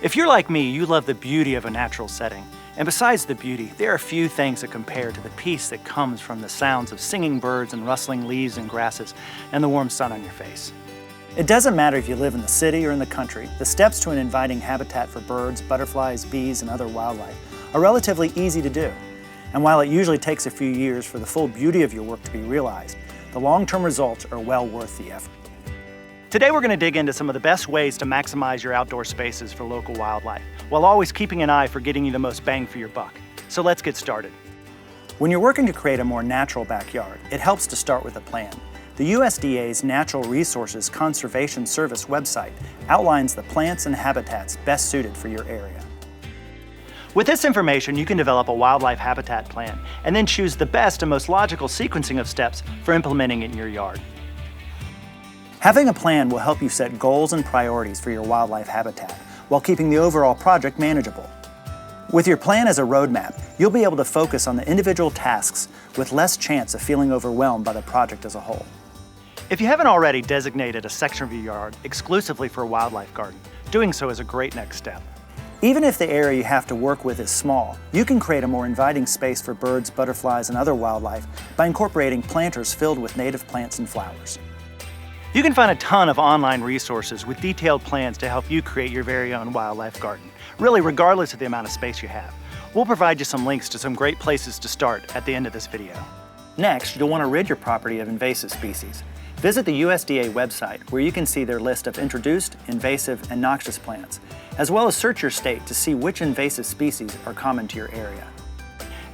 If you're like me, you love the beauty of a natural setting. And besides the beauty, there are few things that compare to the peace that comes from the sounds of singing birds and rustling leaves and grasses and the warm sun on your face. It doesn't matter if you live in the city or in the country, the steps to an inviting habitat for birds, butterflies, bees, and other wildlife are relatively easy to do. And while it usually takes a few years for the full beauty of your work to be realized, the long-term results are well worth the effort. Today we're going to dig into some of the best ways to maximize your outdoor spaces for local wildlife, while always keeping an eye for getting you the most bang for your buck. So let's get started. When you're working to create a more natural backyard, it helps to start with a plan. The USDA's Natural Resources Conservation Service website outlines the plants and habitats best suited for your area. With this information, you can develop a wildlife habitat plan and then choose the best and most logical sequencing of steps for implementing it in your yard. Having a plan will help you set goals and priorities for your wildlife habitat while keeping the overall project manageable. With your plan as a roadmap, you'll be able to focus on the individual tasks with less chance of feeling overwhelmed by the project as a whole. If you haven't already designated a section of your yard exclusively for a wildlife garden, doing so is a great next step. Even if the area you have to work with is small, you can create a more inviting space for birds, butterflies, and other wildlife by incorporating planters filled with native plants and flowers. You can find a ton of online resources with detailed plans to help you create your very own wildlife garden, really regardless of the amount of space you have. We'll provide you some links to some great places to start at the end of this video. Next, you'll want to rid your property of invasive species. Visit the USDA website where you can see their list of introduced, invasive, and noxious plants, as well as search your state to see which invasive species are common to your area.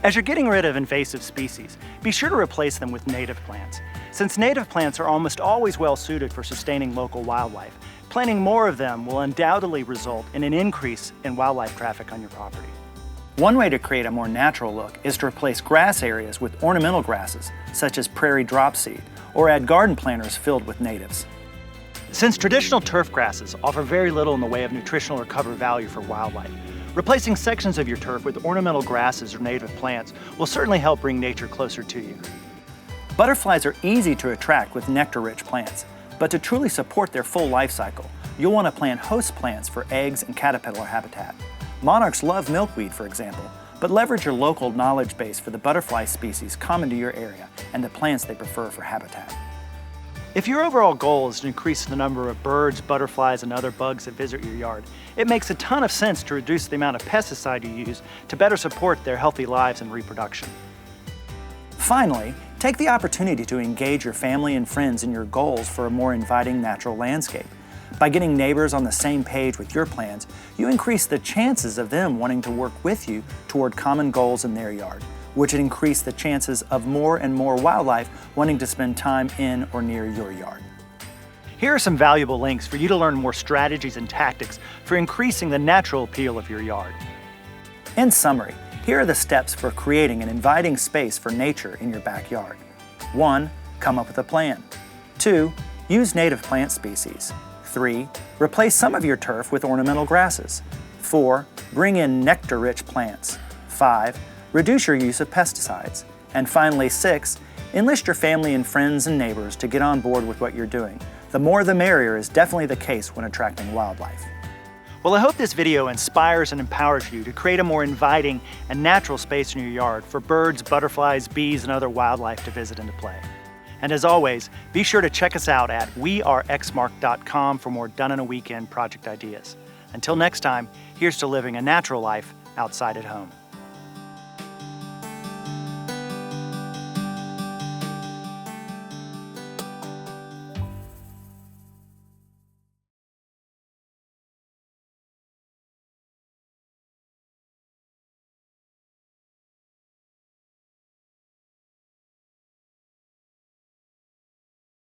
As you're getting rid of invasive species, be sure to replace them with native plants. Since native plants are almost always well suited for sustaining local wildlife, planting more of them will undoubtedly result in an increase in wildlife traffic on your property. One way to create a more natural look is to replace grass areas with ornamental grasses, such as prairie dropseed, or add garden planters filled with natives. Since traditional turf grasses offer very little in the way of nutritional or cover value for wildlife, replacing sections of your turf with ornamental grasses or native plants will certainly help bring nature closer to you. Butterflies are easy to attract with nectar-rich plants, but to truly support their full life cycle, you'll want to plant host plants for eggs and caterpillar habitat. Monarchs love milkweed, for example, but leverage your local knowledge base for the butterfly species common to your area and the plants they prefer for habitat. If your overall goal is to increase the number of birds, butterflies, and other bugs that visit your yard, it makes a ton of sense to reduce the amount of pesticide you use to better support their healthy lives and reproduction. Finally, take the opportunity to engage your family and friends in your goals for a more inviting natural landscape. By getting neighbors on the same page with your plans, you increase the chances of them wanting to work with you toward common goals in their yard, which would increase the chances of more and more wildlife wanting to spend time in or near your yard. Here are some valuable links for you to learn more strategies and tactics for increasing the natural appeal of your yard. In summary, here are the steps for creating an inviting space for nature in your backyard. 1. Come up with a plan. 2. Use native plant species. 3. Replace some of your turf with ornamental grasses. 4. Bring in nectar-rich plants. 5. Reduce your use of pesticides. And finally, 6. Enlist your family and friends and neighbors to get on board with what you're doing. The more the merrier is definitely the case when attracting wildlife. Well, I hope this video inspires and empowers you to create a more inviting and natural space in your yard for birds, butterflies, bees, and other wildlife to visit and to play. And as always, be sure to check us out at weareexmark.com for more done-in-a-weekend project ideas. Until next time, here's to living a natural life outside at home.